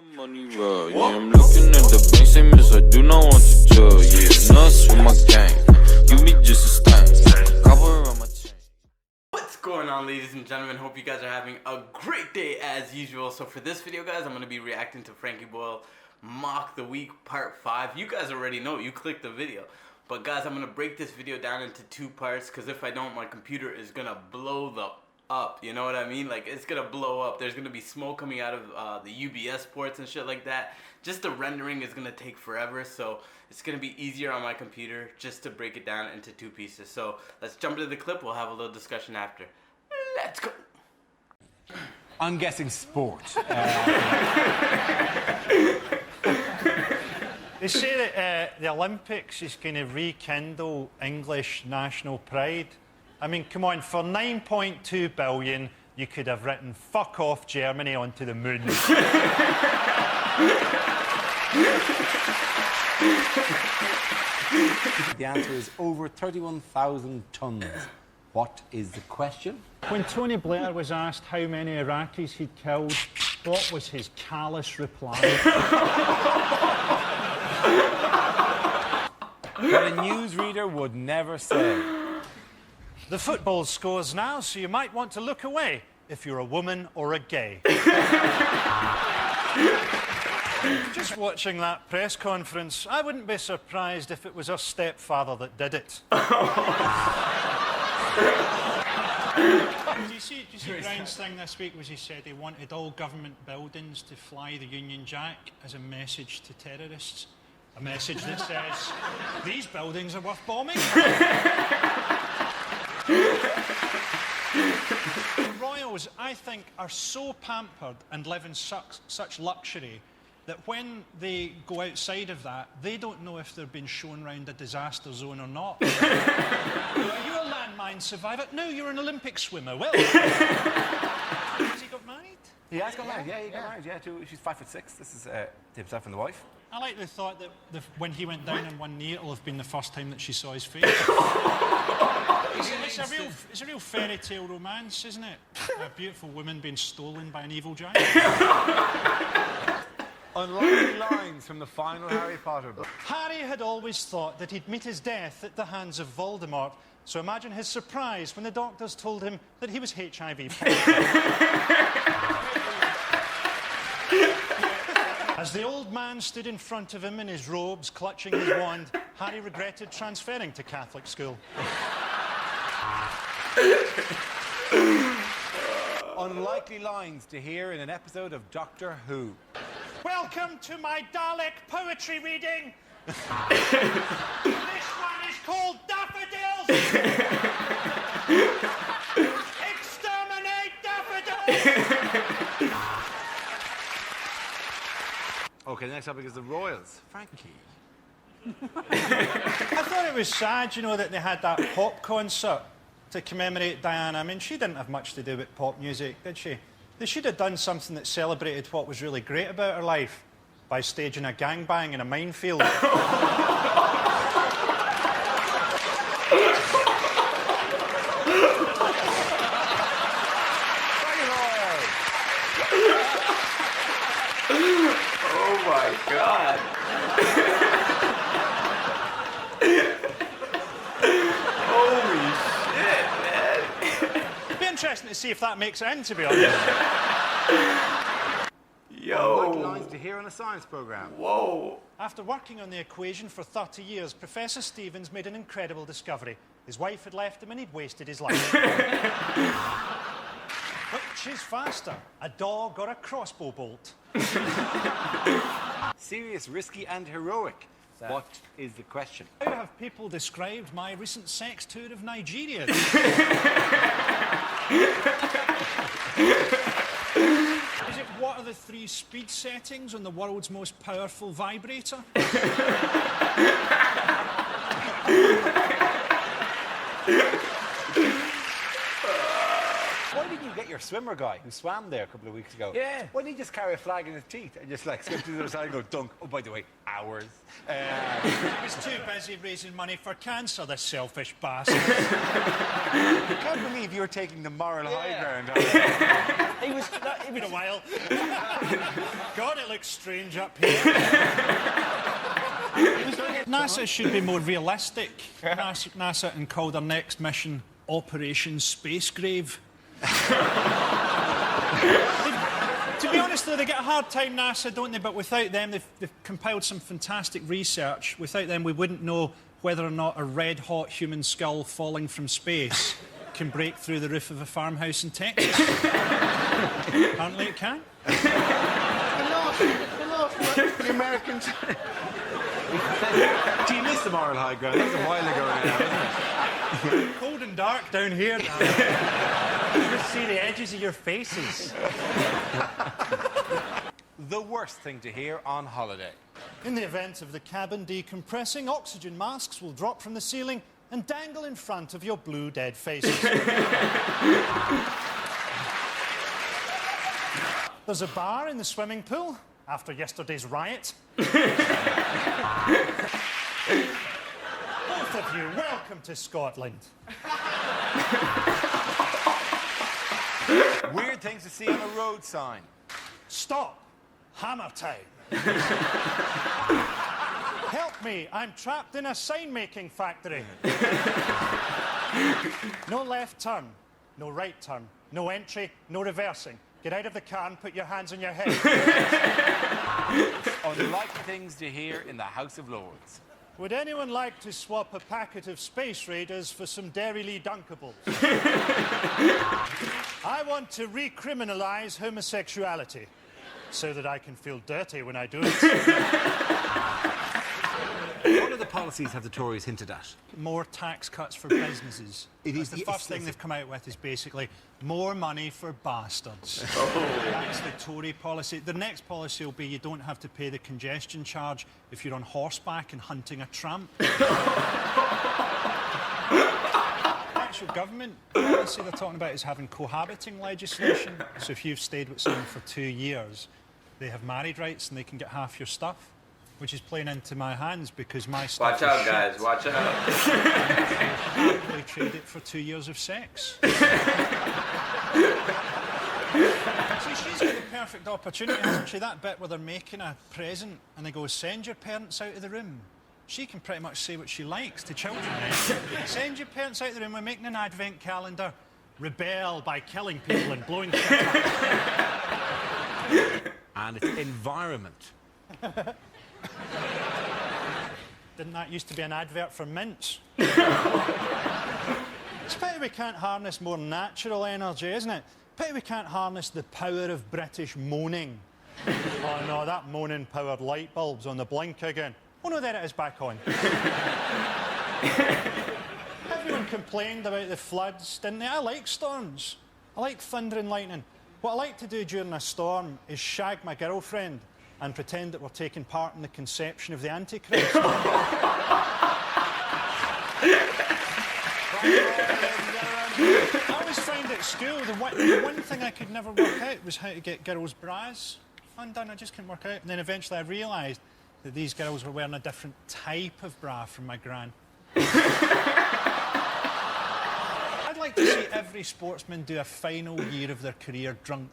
Money raw, yeah, I'm looking at the bank, say miss, I do not want to tell, yeah, nuts with my gang, you be just a stain, cover on my chain. What's going on, ladies and gentlemen? Hope you guys are having a great day as usual. So for this video, guys, I'm going to be reacting to Frankie Boyle Mock the Week Part 5. You guys already know, you clicked the video. But guys, I'm going to break this video down into two parts, because if I don't, my computer is going to blow up, you know what I mean? Like, it's gonna blow up. There's gonna be smoke coming out of the UBS ports and shit like that. Just the rendering is gonna take forever, so it's gonna be easier on my computer just to break it down into two pieces. So let's jump into the clip. We'll have a little discussion after. Let's go. I'm guessing sport. They say that the Olympics is going to rekindle English national pride. I mean, come on, for 9.2 billion, you could have written "fuck off Germany" onto the moon. The answer is over 31,000 tons. What is the question? When Tony Blair was asked how many Iraqis he'd killed, what was his callous reply? What a newsreader would never say. The football scores now, so you might want to look away if you're a woman or a gay. Just watching that press conference, I wouldn't be surprised if it was her stepfather that did it. Do you see Brown's thing this week was he said he wanted all government buildings to fly the Union Jack as a message to terrorists? A message that says, these buildings are worth bombing. The royals, I think, are so pampered and live in such luxury that when they go outside of that, they don't know if they're being shown around a disaster zone or not. Are you a landmine survivor? No, you're an Olympic swimmer. Well, has he got married? He has got married, yeah, he got married, yeah. She's 5'6". This is himself and the wife. I like the thought that when he went down on one knee, it'll have been the first time that she saw his face. It's a real fairy tale romance, isn't it? A beautiful woman being stolen by an evil giant. Unlikely lines from the final Harry Potter book. Harry had always thought that he'd meet his death at the hands of Voldemort, so imagine his surprise when the doctors told him that he was HIV positive. As the old man stood in front of him in his robes, clutching his wand, Harry regretted transferring to Catholic school. Unlikely lines to hear in an episode of Doctor Who. Welcome to my Dalek poetry reading. This one is called Daffodils. Exterminate daffodils. Okay, the next topic is the royals. Frankie. I thought it was sad, you know, that they had that pop concert to commemorate Diana. I mean, she didn't have much to do with pop music, did she? They should have done something that celebrated what was really great about her life by staging a gangbang in a minefield. Oh my God. Holy shit, man. It'd be interesting to see if that makes it in, to be honest. Yo. Unlikely lines to hear on a science program. Whoa. After working on the equation for 30 years, Professor Stevens made an incredible discovery. His wife had left him and he'd wasted his life. Which is faster, a dog or a crossbow bolt? Serious, risky and heroic. What is the question? How have people described my recent sex tour of Nigeria? Is it what are the 3 speed settings on the world's most powerful vibrator? Why didn't you get your swimmer guy who swam there a couple of weeks ago? Yeah. Why didn't he just carry a flag in his teeth and just like skip to the other side and go dunk? Oh, by the way, hours. He was too busy raising money for cancer, this selfish bastard. I can't believe you're taking the moral high ground. He was... It's been a while. God, it looks strange up here. NASA should be more realistic. NASA and call their next mission Operation Space Grave. To be honest, though, they get a hard time, NASA, don't they? But without them, they've compiled some fantastic research. Without them, we wouldn't know whether or not a red-hot human skull falling from space can break through the roof of a farmhouse in Texas. Apparently it can. The last one for the Americans. Do you miss the moral high ground? That was a while ago now, isn't it? Cold and dark down here now. You just see the edges of your faces. The worst thing to hear on holiday. In the event of the cabin decompressing, oxygen masks will drop from the ceiling and dangle in front of your blue dead faces. There's a bar in the swimming pool after yesterday's riot. Both of you, welcome to Scotland. Weird things to see on a road sign. Stop. Hammer time. Help me, I'm trapped in a sign-making factory. No left turn, no right turn, no entry, no reversing. Get out of the car and put your hands on your head. Unlikely things to hear in the House of Lords. Would anyone like to swap a packet of Space Raiders for some Dairy Lee Dunkables? I want to recriminalise homosexuality so that I can feel dirty when I do it. What other policies have the Tories hinted at? More tax cuts for businesses. It is the first thing they've come out with is basically more money for bastards. Oh. That's the Tory policy. The next policy will be you don't have to pay the congestion charge if you're on horseback and hunting a tramp. Actual government policy they're talking about is having cohabiting legislation. So if you've stayed with someone for 2 years, they have married rights and they can get half your stuff. Which is playing into my hands because my stuff Watch out, is guys. shit. Watch out. Happily trade it for 2 years of sex. See, she's got the perfect opportunity, hasn't she? That bit where they're making a present and they go, send your parents out of the room. She can pretty much say what she likes to children. Send your parents out of the room. We're making an advent calendar. Rebel by killing people and blowing shit up. And it's environment. Didn't that used to be an advert for mints? It's pity we can't harness more natural energy, isn't it? Pity we can't harness the power of British moaning. Oh no, that moaning powered light bulb's on the blink again. Oh no, there it is back on. Everyone complained about the floods, didn't they? I like storms. I like thunder and lightning. What I like to do during a storm is shag my girlfriend and pretend that we're taking part in the conception of the Antichrist. I always find at school the one thing I could never work out was how to get girls' bras undone. I just couldn't work out. And then eventually I realised that these girls were wearing a different type of bra from my gran. I'd like to see every sportsman do a final year of their career drunk.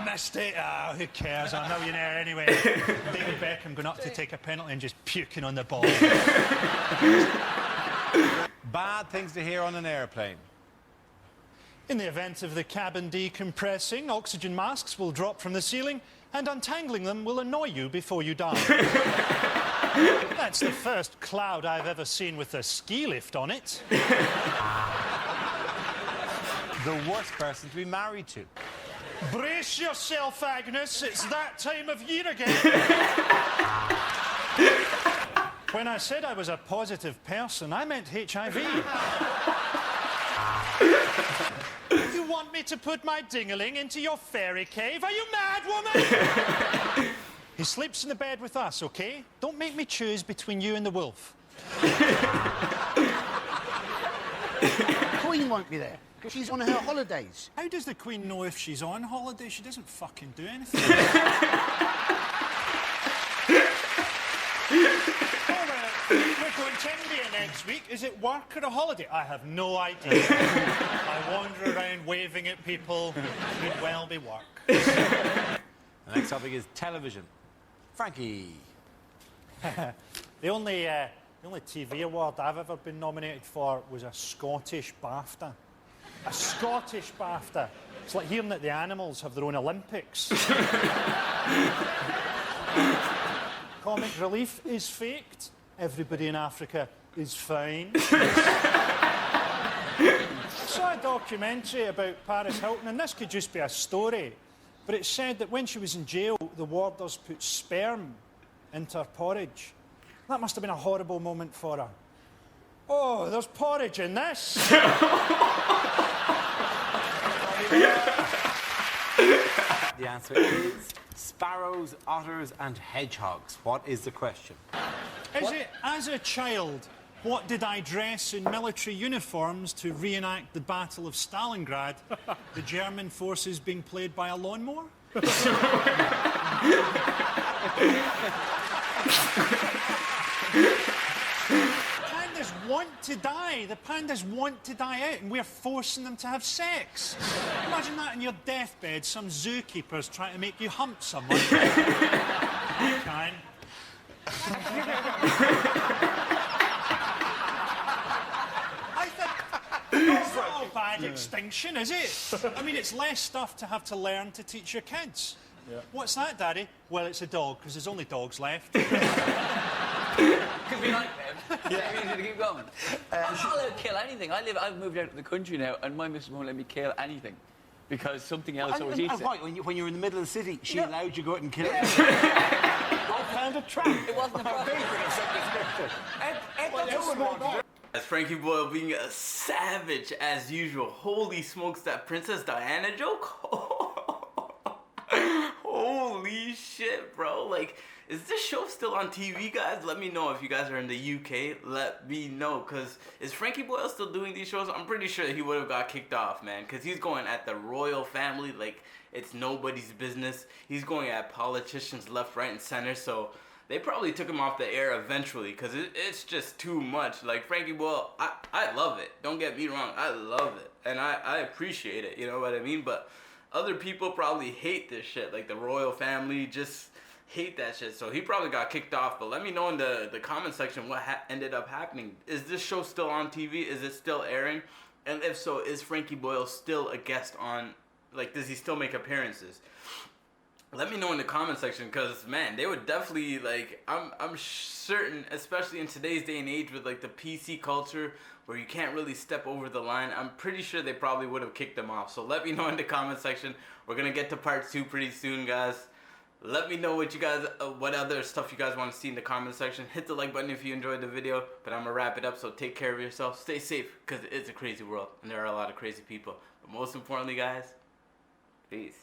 Missed it. Ah, who cares? I'm a millionaire anyway. David Beckham going up to take a penalty and just puking on the ball. Bad things to hear on an airplane. In the event of the cabin decompressing, oxygen masks will drop from the ceiling and untangling them will annoy you before you die. That's the first cloud I've ever seen with a ski lift on it. The worst person to be married to. Brace yourself, Agnes. It's that time of year again. When I said I was a positive person, I meant HIV. You want me to put my ding-a-ling into your fairy cave? Are you mad, woman? He sleeps in the bed with us, OK? Don't make me choose between you and the wolf. Queen won't be there, because she's on her holidays. How does the Queen know if she's on holiday? She doesn't fucking do anything. We're going to India Kids Week? Is it work or a holiday? I have no idea. I wander around waving at people. Could well be work. The next topic is television. Frankie. The only TV award I've ever been nominated for was a Scottish BAFTA. A Scottish BAFTA. It's like hearing that the animals have their own Olympics. Comic relief is faked. Everybody in Africa is fine. I saw a documentary about Paris Hilton, and this could just be a story, but it said that when she was in jail, the warders put sperm into her porridge. That must have been a horrible moment for her. Oh, there's porridge in this. The answer is sparrows, otters, and hedgehogs. What is the question? Is it, as a child, what did I dress in military uniforms to reenact the Battle of Stalingrad, the German forces being played by a lawnmower? Pandas want to die. The pandas want to die out, and we're forcing them to have sex. Imagine that in your deathbed, some zookeeper's trying to make you hump someone. Kind. I think it's not a bad extinction, is it? I mean, it's less stuff to have to learn to teach your kids. Yeah. What's that, Daddy? Well, it's a dog, because there's only dogs left. Because we like them. Yeah, we need to keep going. I'm not allowed to kill anything. I've moved out of the country now, and my missus won't let me kill anything. Because something else always eats it. Why? When you were in the middle of the city, she allowed you to go out and kill it? I found a trap. It wasn't a problem. As Frankie Boyle being a savage as usual. Holy smokes, that Princess Diana joke? Holy shit, bro. Like, is this show still on TV, guys? Let me know if you guys are in the UK. Let me know, because is Frankie Boyle still doing these shows? I'm pretty sure he would have got kicked off, man, because he's going at the royal family like it's nobody's business. He's going at politicians left, right, and center, so they probably took him off the air eventually, because it's just too much. Like, Frankie Boyle, I love it. Don't get me wrong. I love it, and I appreciate it, you know what I mean? But other people probably hate this shit, like the royal family just hate that shit, so he probably got kicked off. But let me know in the comment section what ended up happening. Is this show still on TV? Is it still airing? And if so, is Frankie Boyle still a guest on, like, does he still make appearances? Let me know in the comment section, because, man, they would definitely, like, I'm certain, especially in today's day and age with, like, the PC culture where you can't really step over the line, I'm pretty sure they probably would have kicked them off. So let me know in the comment section. We're going to get to part 2 pretty soon, guys. Let me know what you guys, what other stuff you guys want to see in the comment section. Hit the like button if you enjoyed the video. But I'm going to wrap it up, so take care of yourself. Stay safe, because it's a crazy world, and there are a lot of crazy people. But most importantly, guys, peace.